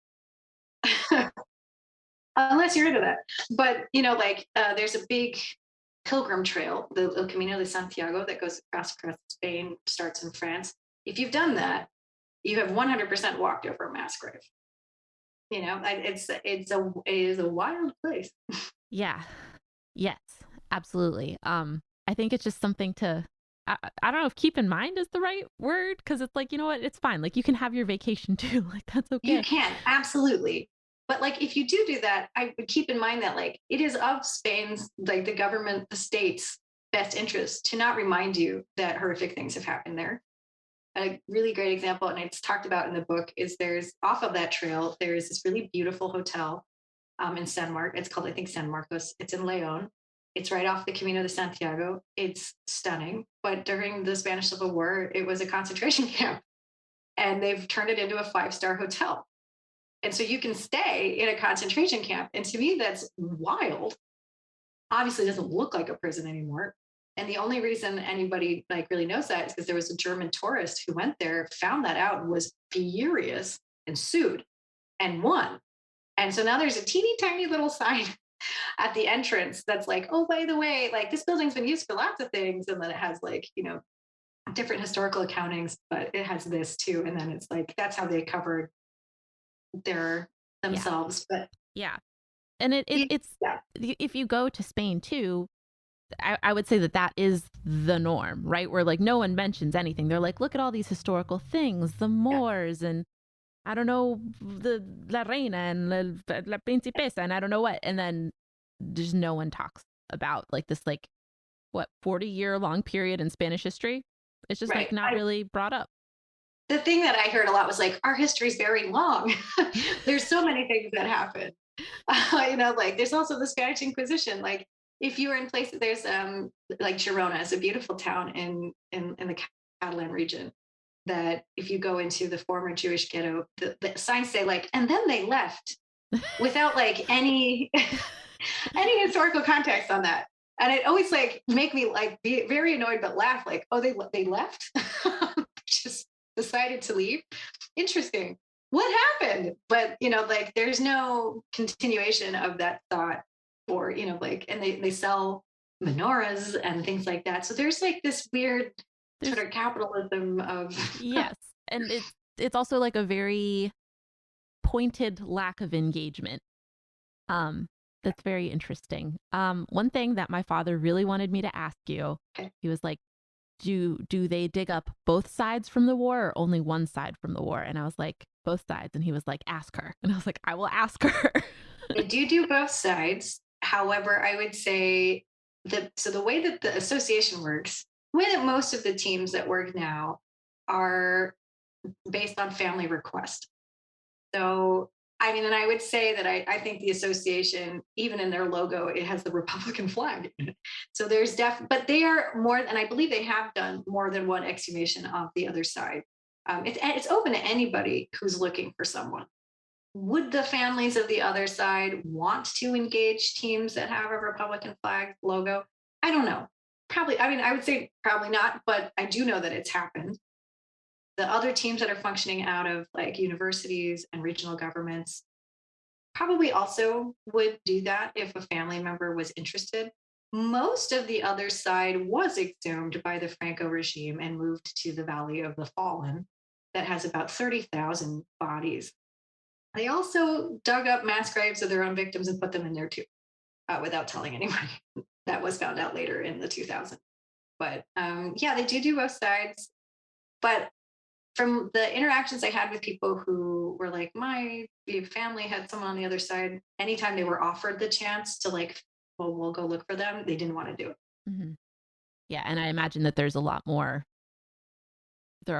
Speaker 2: Unless you're into that. But there's a big pilgrim trail, the El Camino de Santiago, that goes across Spain, starts in France. If you've done that, you have 100% walked over a mass grave. It is a wild place.
Speaker 1: Yeah. Yes, absolutely. I think it's just something to I don't know if keep in mind is the right word because it's like, you know what, it's fine. Like you can have your vacation too. Like that's
Speaker 2: You
Speaker 1: okay.
Speaker 2: can, absolutely. But like if you do that, I would keep in mind that like it is of Spain's, like the government, the state's best interest to not remind you that horrific things have happened there. A really great example, and it's talked about in the book, is there's off of that trail, there's this really beautiful hotel in It's called, I think, San Marcos. It's in Leon. It's right off the Camino de Santiago. It's stunning. But during the Spanish Civil War, it was a concentration camp, and they've turned it into a 5-star hotel. And so you can stay in a concentration camp. And to me, that's wild. Obviously, it doesn't look like a prison anymore. And the only reason anybody like really knows that is because there was a German tourist who went there, found that out, and was furious and sued and won. And so now there's a teeny tiny little sign at the entrance that's like, oh, by the way, like this building's been used for lots of things. And then it has like, different historical accountings, but it has this too. And then it's like, that's how they covered their
Speaker 1: Yeah.
Speaker 2: themselves. But
Speaker 1: Yeah. And it's
Speaker 2: yeah,
Speaker 1: if you go to Spain too, I would say that that is the norm, right? Where like no one mentions anything. They're like, look at all these historical things, the
Speaker 2: yeah,
Speaker 1: Moors and I don't know, the La Reina and La Principesa and I don't know what. And then just no one talks about like this, like, what, 40-year long period in Spanish history. It's just like
Speaker 2: right.
Speaker 1: not really brought up.
Speaker 2: The thing that I heard a lot was like, our history is very long. There's so many things that happen. Like there's also the Spanish Inquisition. Like if you were in places, there's like Girona is a beautiful town in the Catalan region. That if you go into the former Jewish ghetto, the signs say like, and then they left, without like any any historical context on that. And it always like make me like be very annoyed but laugh like, oh, they left, just decided to leave. Interesting. What happened? But like there's no continuation of that thought, or like, and they sell menorahs and things like that. So there's like this weird
Speaker 1: There's
Speaker 2: sort of capitalism of
Speaker 1: yes, and it's also like a very pointed lack of engagement. Um, that's very interesting. One thing that my father really wanted me to ask you,
Speaker 2: okay.
Speaker 1: he was like, do they dig up both sides from the war or only one side from the war? And I was like, both sides. And he was like, ask her. And I was like, I will ask her.
Speaker 2: They do both sides. However, I would say the way that the association works, the way that most of the teams that work now are based on family request. So, I mean, and I would say that I think the association, even in their logo, it has the Republican flag. So there's but they are more, and I believe they have done more than one exhumation of the other side. It's open to anybody who's looking for someone. Would the families of the other side want to engage teams that have a Republican flag logo? I don't know. Probably, I mean, I would say probably not, but I do know that it's happened. The other teams that are functioning out of like universities and regional governments probably also would do that if a family member was interested. Most of the other side was exhumed by the Franco regime and moved to the Valley of the Fallen, that has about 30,000 bodies. They also dug up mass graves of their own victims and put them in there too, without telling anybody. That was found out later in the 2000s. But yeah, they do both sides. But from the interactions I had with people who were like, my family had someone on the other side, anytime they were offered the chance to like, well, we'll go look for them, they didn't want to do it.
Speaker 1: Mm-hmm. Yeah. And I imagine that there are a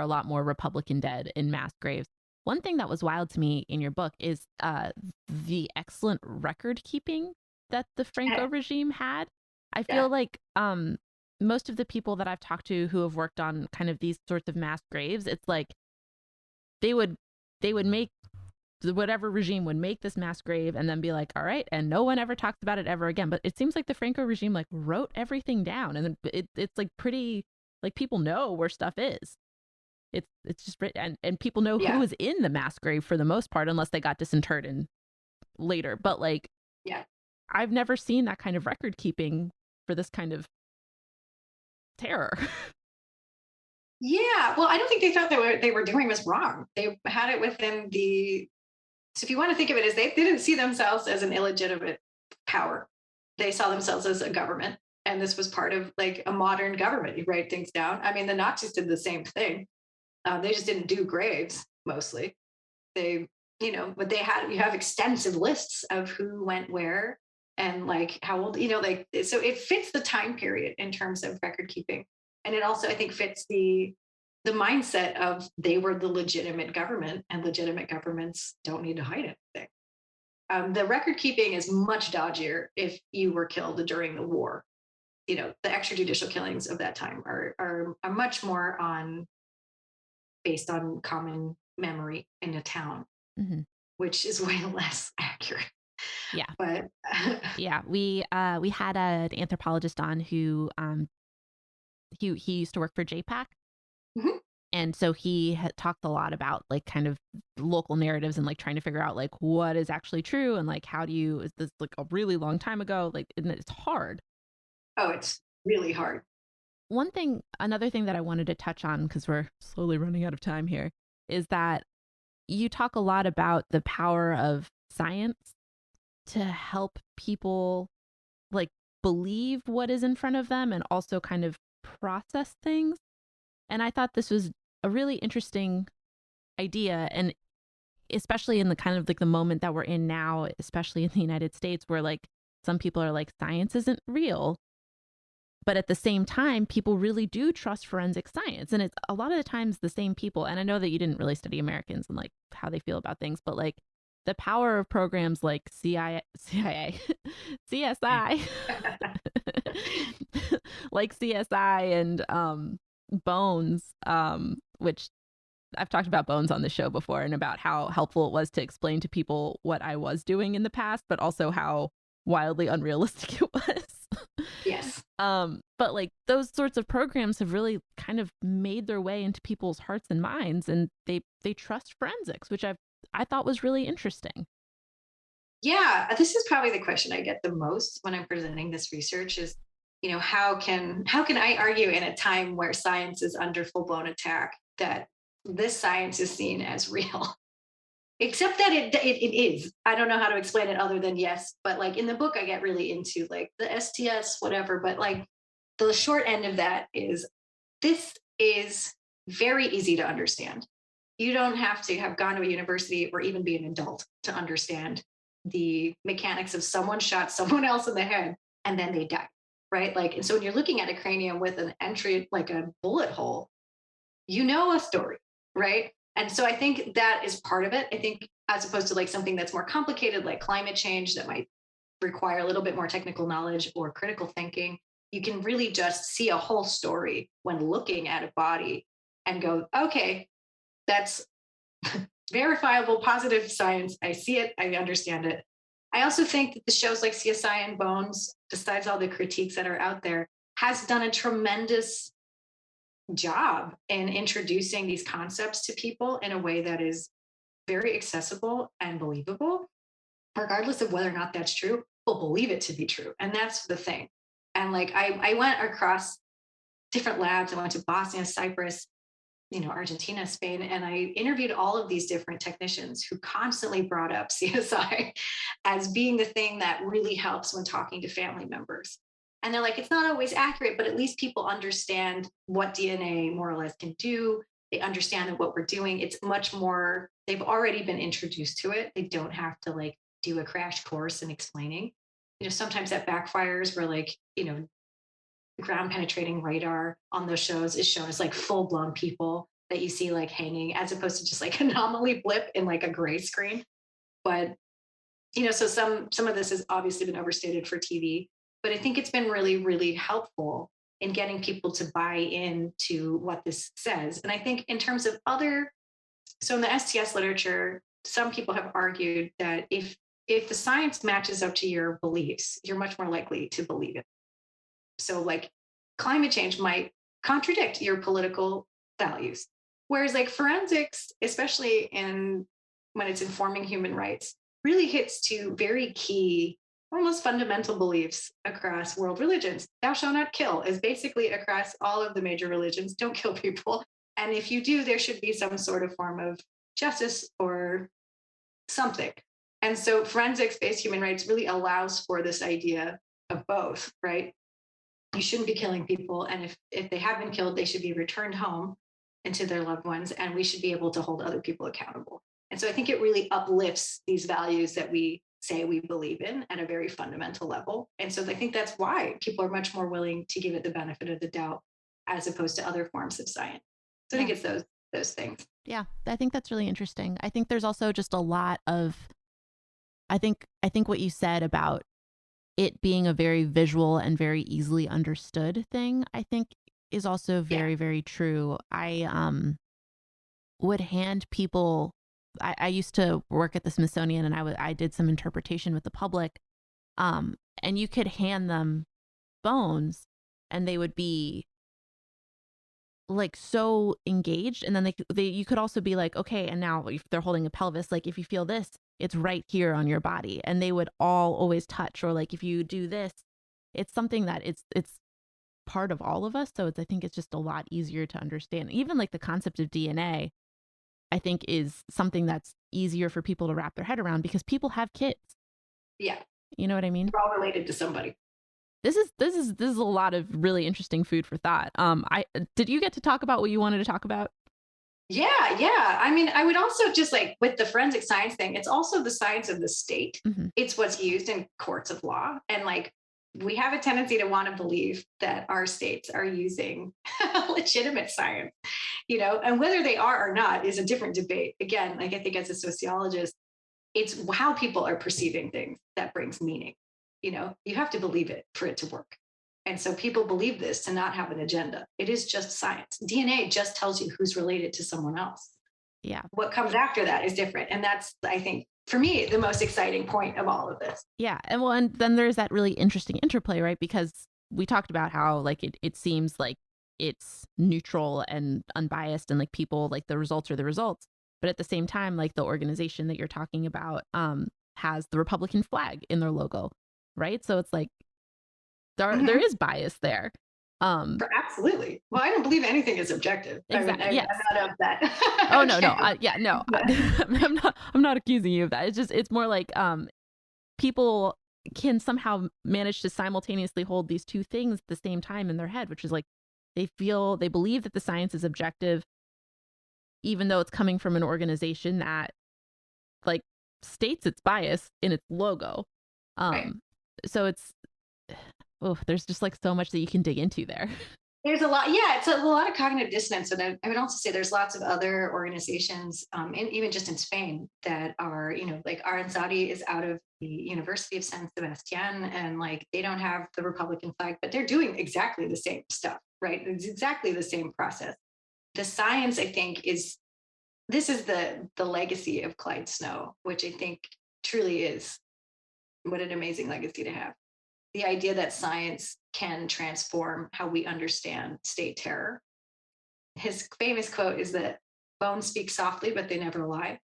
Speaker 1: lot more Republican dead in mass graves. One thing that was wild to me in your book is the excellent record keeping that the Franco regime had. I feel like most of the people that I've talked to who have worked on kind of these sorts of mass graves, it's like they would make whatever regime would make this mass grave and then be like, all right, and no one ever talks about it ever again. But it seems like the Franco regime like wrote everything down, and it's like pretty, like people know where stuff is. It's just written, and people know who was in the mass grave for the most part, unless they got disinterred in later. But like, I've never seen that kind of record keeping for this kind of terror.
Speaker 2: Yeah, well, I don't think they thought that what they were doing was wrong. They had it within the. So if you want to think of it as they didn't see themselves as an illegitimate power, they saw themselves as a government, and this was part of like a modern government. You write things down. I mean, the Nazis did the same thing. They just didn't do graves mostly. They, but you have extensive lists of who went where and like how old, like, so it fits the time period in terms of record keeping. And it also, I think, fits the mindset of they were the legitimate government, and legitimate governments don't need to hide anything. The record keeping is much dodgier if you were killed during the war. The extrajudicial killings of that time are much more based on common memory in a town, which is way less accurate.
Speaker 1: Yeah.
Speaker 2: But
Speaker 1: yeah, we had an anthropologist on who he used to work for JPAC.
Speaker 2: Mm-hmm.
Speaker 1: And so he had talked a lot about like kind of local narratives and like trying to figure out like what is actually true and like is this like a really long time ago? Like, and it's hard.
Speaker 2: Oh, it's really hard.
Speaker 1: Another thing that I wanted to touch on, because we're slowly running out of time here, is that you talk a lot about the power of science to help people like believe what is in front of them and also kind of process things. And I thought this was a really interesting idea, and especially in the kind of like the moment that we're in now, especially in the United States, where like some people are like, science isn't real. But at the same time, people really do trust forensic science. And it's a lot of the times the same people. And I know that you didn't really study Americans and like how they feel about things, but like the power of programs like CIA, CSI, like CSI and Bones, which I've talked about Bones on the show before and about how helpful it was to explain to people what I was doing in the past, but also how wildly unrealistic it was.
Speaker 2: Yes.
Speaker 1: But like those sorts of programs have really kind of made their way into people's hearts and minds, and they trust forensics, which I thought was really interesting.
Speaker 2: Yeah, this is probably the question I get the most when I'm presenting this research is, how can I argue in a time where science is under full-blown attack that this science is seen as real? Except that it is. I don't know how to explain it other than yes, but like in the book, I get really into like the STS, whatever. But like the short end of that is this is very easy to understand. You don't have to have gone to a university or even be an adult to understand the mechanics of someone shot someone else in the head and then they died, right? Like, and so when you're looking at a cranium with an entry, like a bullet hole, you know a story, right? And so I think that is part of it. I think as opposed to like something that's more complicated, like climate change, that might require a little bit more technical knowledge or critical thinking, you can really just see a whole story when looking at a body and go, okay, that's verifiable, positive science. I see it, I understand it. I also think that the shows like CSI and Bones, besides all the critiques that are out there, has done a tremendous job in introducing these concepts to people in a way that is very accessible and believable, regardless of whether or not that's true. People believe it to be true. And that's the thing. And like I went across different labs. I went to Bosnia, Cyprus, Argentina, Spain, and I interviewed all of these different technicians who constantly brought up CSI as being the thing that really helps when talking to family members. And they're like, it's not always accurate, but at least people understand what DNA more or less can do. They understand that what we're doing, it's much more, they've already been introduced to it. They don't have to like do a crash course in explaining. Sometimes that backfires where like, ground penetrating radar on those shows is shown as like full blown people that you see like hanging as opposed to just like anomaly blip in like a gray screen. But so some of this has obviously been overstated for TV, but I think it's been really, really helpful in getting people to buy into what this says. And I think in terms of so in the STS literature, some people have argued that if the science matches up to your beliefs, you're much more likely to believe it. So like climate change might contradict your political values. Whereas like forensics, especially when it's informing human rights, really hits to very key, almost fundamental beliefs across world religions. Thou shalt not kill is basically across all of the major religions. Don't kill people. And if you do, there should be some sort of form of justice or something. And so forensics-based human rights really allows for this idea of both, right? You shouldn't be killing people. And if they have been killed, they should be returned home and to their loved ones. And we should be able to hold other people accountable. And so I think it really uplifts these values that we say we believe in at a very fundamental level. And so I think that's why people are much more willing to give it the benefit of the doubt as opposed to other forms of science. So I think it's those things.
Speaker 1: Yeah, I think that's really interesting. I think there's also just a lot of, I think what you said about it being a very visual and very easily understood thing, I think is also very, very true. I would hand people, I used to work at the Smithsonian and I did some interpretation with the public. And you could hand them bones and they would be like so engaged. And then you could also be like, okay, and now if they're holding a pelvis, like if you feel this, it's right here on your body. And they would all always touch, or like if you do this, it's something that it's part of all of us. So I think it's just a lot easier to understand. Even like the concept of DNA, I think is something that's easier for people to wrap their head around because people have kids.
Speaker 2: Yeah.
Speaker 1: You know what I mean?
Speaker 2: We're all related to somebody.
Speaker 1: This is a lot of really interesting food for thought. Did you get to talk about what you wanted to talk about?
Speaker 2: Yeah. I mean, I would also just like with the forensic science thing, it's also the science of the state.
Speaker 1: Mm-hmm.
Speaker 2: It's what's used in courts of law. And like, we have a tendency to want to believe that our states are using legitimate science, and whether they are or not is a different debate. Again, like I think as a sociologist, it's how people are perceiving things that brings meaning. You have to believe it for it to work. And so people believe this to not have an agenda. It is just science. DNA just tells you who's related to someone else.
Speaker 1: Yeah.
Speaker 2: What comes after that is different. And that's, I think, for me, the most exciting point of all of this.
Speaker 1: Yeah. And then there's that really interesting interplay, right? Because we talked about how like it seems like it's neutral and unbiased and like people like the results are the results. But at the same time, like the organization that you're talking about has the Republican flag in their logo. Right. So it's like there is bias there.
Speaker 2: Absolutely. Well, I don't believe anything is objective.
Speaker 1: Exactly.
Speaker 2: I'm not of that.
Speaker 1: Oh, no. No. I'm not accusing you of that. It's more like people can somehow manage to simultaneously hold these two things at the same time in their head, which is like they believe that the science is objective, even though it's coming from an organization that like states its bias in its logo.
Speaker 2: Right.
Speaker 1: So it's, oh, there's just like so much that you can dig into there.
Speaker 2: There's a lot, yeah, it's a lot of cognitive dissonance. And I would also say there's lots of other organizations, and even just in Spain, that are, like Aranzadi is out of the University of San Sebastian, and like they don't have the Republican flag, but they're doing exactly the same stuff, right? It's exactly the same process. The science, I think, this is the legacy of Clyde Snow, which I think truly is what an amazing legacy to have. The idea that science can transform how we understand state terror. His famous quote is that bones speak softly, but they never lie.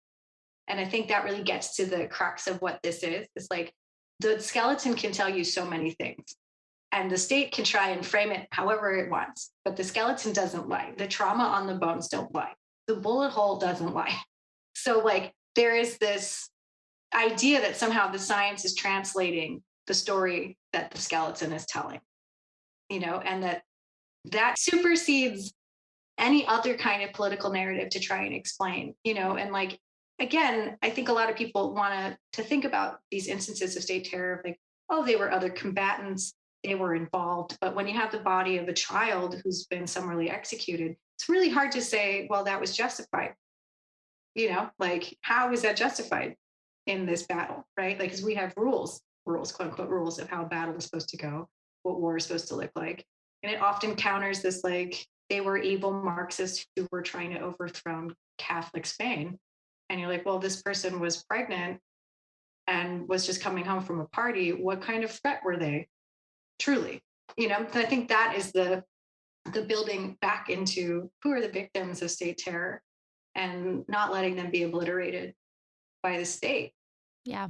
Speaker 2: And I think that really gets to the crux of what this is. It's like the skeleton can tell you so many things, and the state can try and frame it however it wants, but the skeleton doesn't lie. The trauma on the bones don't lie. The bullet hole doesn't lie. So, like, there is this idea that somehow the science is translating the story that the skeleton is telling, and that supersedes any other kind of political narrative to try and explain, and like, again, I think a lot of people want to think about these instances of state terror, like, oh, they were other combatants, they were involved. But when you have the body of a child who's been summarily executed, it's really hard to say, well, that was justified. Like, how is that justified in this battle, right? Like, because we have rules, quote unquote rules, of how a battle is supposed to go, what war is supposed to look like. And it often counters this, like, they were evil Marxists who were trying to overthrow Catholic Spain. And you're like, well, this person was pregnant and was just coming home from a party. What kind of threat were they? Truly, I think that is the building back into who are the victims of state terror and not letting them be obliterated by the state.
Speaker 1: Yeah.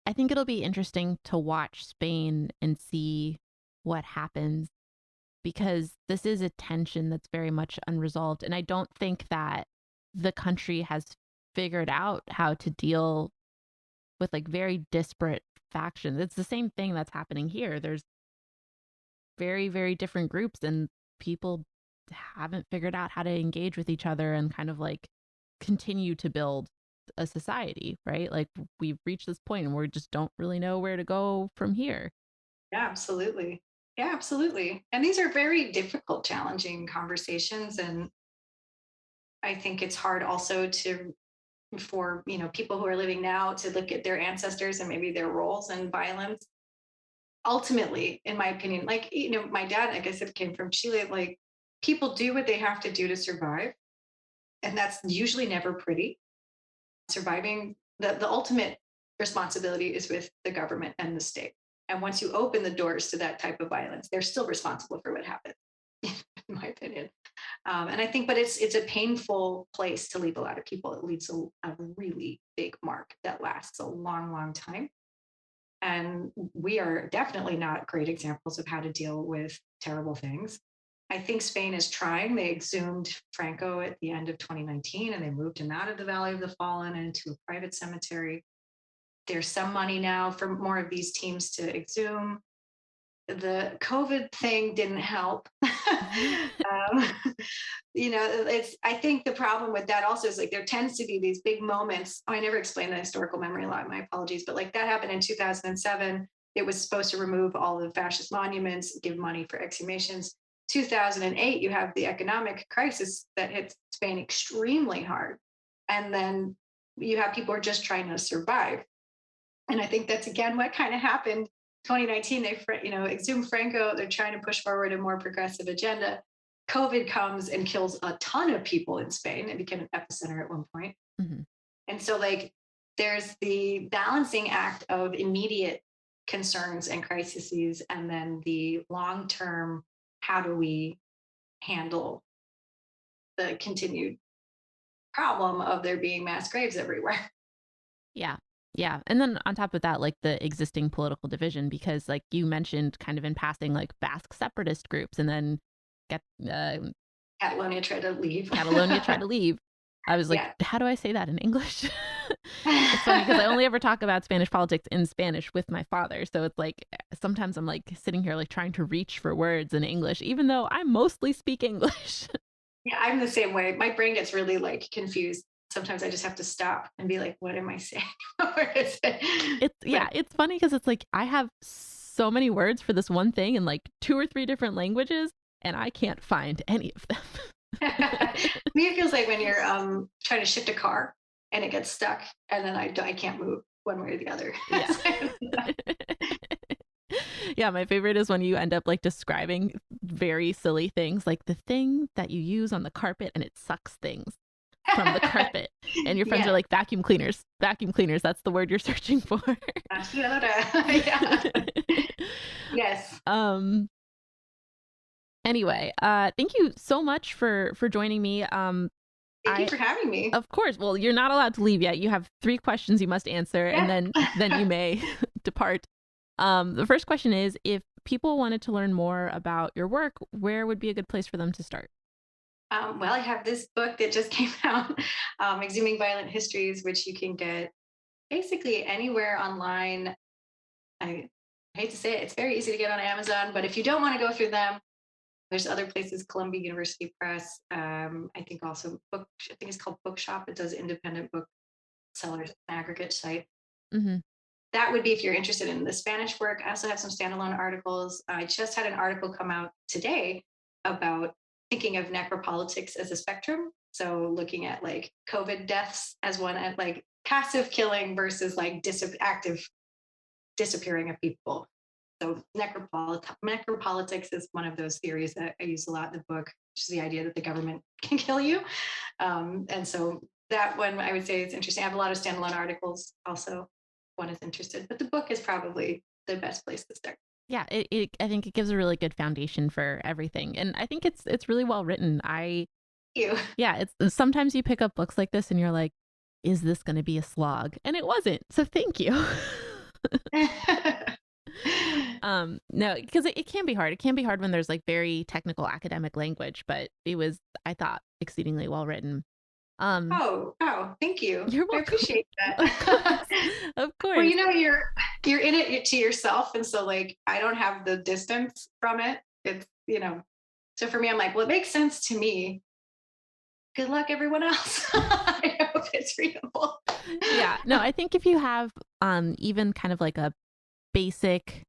Speaker 1: I think it'll be interesting to watch Spain and see what happens, because this is a tension that's very much unresolved. And I don't think that the country has figured out how to deal with like very disparate factions. It's the same thing that's happening here. There's very, very different groups, and people haven't figured out how to engage with each other and kind of like continue to build a society, right? Like, we've reached this point and we just don't really know where to go from here.
Speaker 2: Yeah, absolutely. Yeah, absolutely. And these are very difficult, challenging conversations. And I think it's hard also for people who are living now to look at their ancestors and maybe their roles in violence. Ultimately, in my opinion, like, my dad, like I said, came from Chile. Like, people do what they have to do to survive, and that's usually never pretty. Surviving, the ultimate responsibility is with the government and the state. And once you open the doors to that type of violence, they're still responsible for what happens, in my opinion. And I think, but it's a painful place to leave a lot of people. It leaves a really big mark that lasts a long, long time. And we are definitely not great examples of how to deal with terrible things. I think Spain is trying. They exhumed Franco at the end of 2019, and they moved him out of the Valley of the Fallen and into a private cemetery. There's some money now for more of these teams to exhume. The COVID thing didn't help. I think the problem with that also is, like, there tends to be these big moments. Oh, I never explained the historical memory law, my apologies, but like that happened in 2007. It was supposed to remove all the fascist monuments, give money for exhumations. 2008, you have the economic crisis that hits Spain extremely hard. And then you have people who are just trying to survive. And I think that's, again, what kind of happened. 2019, they exhumed Franco. They're trying to push forward a more progressive agenda. COVID comes and kills a ton of people in Spain. It became an epicenter at one point.
Speaker 1: Mm-hmm.
Speaker 2: And so, like, there's the balancing act of immediate concerns and crises, and then the long-term, how do we handle the continued problem of there being mass graves everywhere?
Speaker 1: Yeah. Yeah. And then on top of that, like the existing political division, because like you mentioned kind of in passing, like Basque separatist groups, and then
Speaker 2: Catalonia tried to leave.
Speaker 1: Catalonia tried to leave. I was like,
Speaker 2: Yeah.
Speaker 1: how do I say that in English? It's funny because I only ever talk about Spanish politics in Spanish with my father. So it's like sometimes I'm like sitting here like trying to reach for words in English, even though I mostly speak English.
Speaker 2: Yeah, I'm the same way. My brain gets really like confused. Sometimes I just have to stop and be like, what am I saying? Where is it?
Speaker 1: It's funny because it's like I have so many words for this one thing in like 2 or 3 different languages, and I can't find any of them.
Speaker 2: Me, it feels like when you're trying to shift a car and it gets stuck, and then I can't move one way or the other.
Speaker 1: Yeah. Yeah, my favorite is when you end up like describing very silly things, like the thing that you use on the carpet and it sucks things from the carpet, and your friends are like vacuum cleaners. That's the word you're searching for.
Speaker 2: Yeah. Yes.
Speaker 1: Anyway, thank you so much for joining me.
Speaker 2: Thank you for having me.
Speaker 1: Of course. Well, you're not allowed to leave yet. You have 3 questions you must answer, and then you may depart. The first question is, if people wanted to learn more about your work, where would be a good place for them to start?
Speaker 2: Well, I have this book that just came out, Exhuming Violent Histories, which you can get basically anywhere online. I hate to say it, it's very easy to get on Amazon, but if you don't want to go through them, there's other places, Columbia University Press. I think also I think it's called Bookshop. It does independent book sellers aggregate site.
Speaker 1: Mm-hmm.
Speaker 2: That would be if you're interested in the Spanish work. I also have some standalone articles. I just had an article come out today about thinking of necropolitics as a spectrum. So looking at like COVID deaths as one, at like passive killing versus like active disappearing of people. So necropolitics is one of those theories that I use a lot in the book, which is the idea that the government can kill you. And so that one I would say is interesting. I have a lot of standalone articles also. One is interested, but the book is probably the best place to start.
Speaker 1: Yeah, I think it gives a really good foundation for everything, and I think it's really well written. It's sometimes you pick up books like this and you're like, is this going to be a slog? And it wasn't. So thank you. No, because it can be hard. It can be hard when there's like very technical academic language, but it was, I thought, exceedingly well written.
Speaker 2: Thank you.
Speaker 1: You're welcome.
Speaker 2: I appreciate that.
Speaker 1: Of course.
Speaker 2: Well, you're in it to yourself, and so like I don't have the distance from it. It's so for me, I'm like, well, it makes sense to me. Good luck, everyone else. I hope it's readable.
Speaker 1: Yeah. No, I think if you have even kind of like a basic,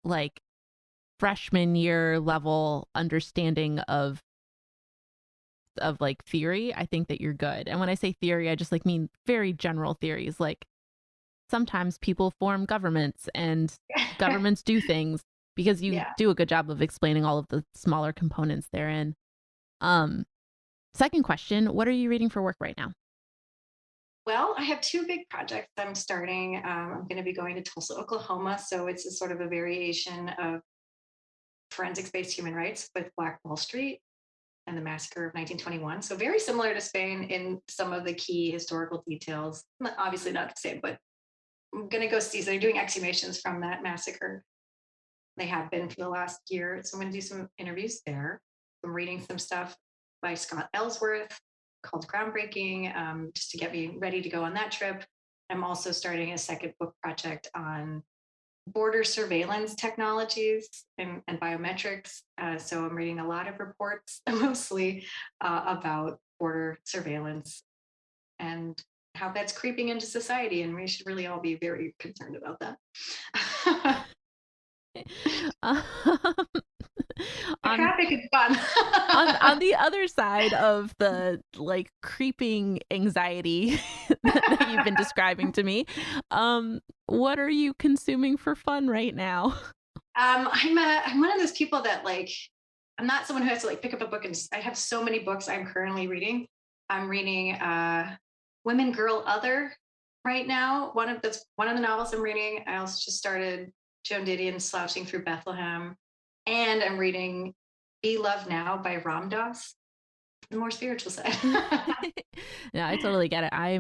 Speaker 1: like freshman year level understanding of like theory, I think that you're good. And when I say theory, I just like mean very general theories. Like sometimes people form governments and governments do things because you do a good job of explaining all of the smaller components therein. Second question, what are you reading for work right now?
Speaker 2: Well, I have 2 big projects I'm starting. I'm going to be going to Tulsa, Oklahoma. So it's a sort of a variation of forensics-based human rights with Black Wall Street and the massacre of 1921. So very similar to Spain in some of the key historical details. Obviously not the same, but I'm going to go see. So they're doing exhumations from that massacre. They have been for the last year. So I'm going to do some interviews there. I'm reading some stuff by Scott Ellsworth called Groundbreaking, just to get me ready to go on that trip. I'm also starting a second book project on border surveillance technologies and biometrics. So I'm reading a lot of reports, mostly about border surveillance and how that's creeping into society. And we should really all be very concerned about that.
Speaker 1: Traffic is fun. on the other side of the like creeping anxiety that you've been describing to me, what are you consuming for fun right now?
Speaker 2: I'm one of those people that like, I'm not someone who has to like pick up a book, and I have so many books I'm currently reading. I'm reading Women, Girl, Other right now. One of the novels I'm reading. I also just started Joan Didion's Slouching Through Bethlehem. And I'm reading Be Loved Now by Ram Dass, the more spiritual side.
Speaker 1: Yeah, I totally get it. I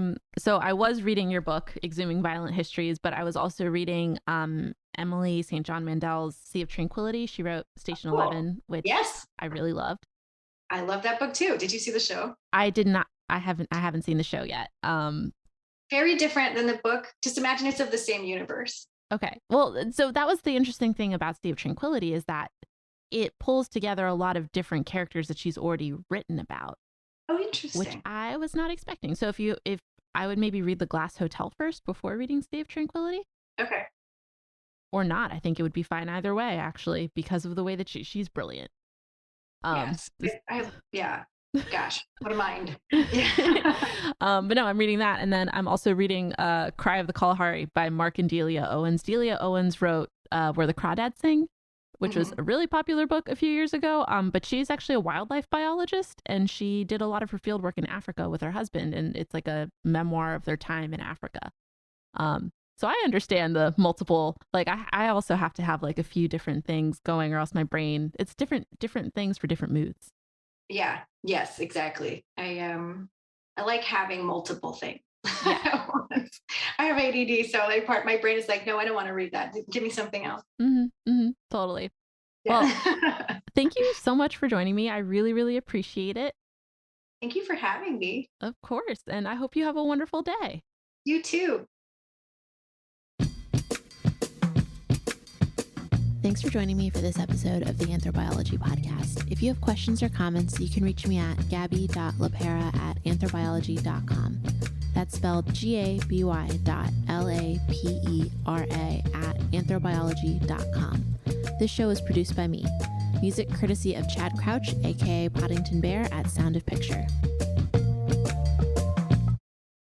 Speaker 1: was reading your book, Exhuming Violent Histories, but I was also reading Emily St. John Mandel's Sea of Tranquility. She wrote Station 11, which I really loved.
Speaker 2: I love that book too. Did you see the show?
Speaker 1: I did not. I haven't seen the show yet.
Speaker 2: very different than the book. Just imagine it's of the same universe.
Speaker 1: Okay. Well, so that was the interesting thing about State of Tranquility, is that it pulls together a lot of different characters that she's already written about.
Speaker 2: Oh, interesting.
Speaker 1: Which I was not expecting. So if I would maybe read The Glass Hotel first before reading State of Tranquility.
Speaker 2: Okay.
Speaker 1: Or not. I think it would be fine either way, actually, because of the way that she's brilliant.
Speaker 2: Yes. Yeah. Gosh, what a mind. Yeah.
Speaker 1: But no, I'm reading that. And then I'm also reading Cry of the Kalahari by Mark and Delia Owens. Delia Owens wrote Where the Crawdads Sing, which was a really popular book a few years ago. But she's actually a wildlife biologist, and she did a lot of her field work in Africa with her husband. And it's like a memoir of their time in Africa. So I understand the multiple, like I also have to have like a few different things going, or else my brain, it's different things for different moods.
Speaker 2: Yeah. Yes, exactly. I like having multiple things.
Speaker 1: Yeah.
Speaker 2: I have ADD, so my brain is like, no, I don't want to read that. Give me something else.
Speaker 1: Totally.
Speaker 2: Yeah.
Speaker 1: Well, thank you so much for joining me. I really, really appreciate it.
Speaker 2: Thank you for having me.
Speaker 1: Of course. And I hope you have a wonderful day.
Speaker 2: You too.
Speaker 3: Thanks for joining me for this episode of the Anthrobiology Podcast. If you have questions or comments, you can reach me at gabby.lapera@anthrobiology.com. That's spelled GABY.LAPERA@anthrobiology.com. This show is produced by me. Music courtesy of Chad Crouch, aka Poddington Bear at Sound of Picture.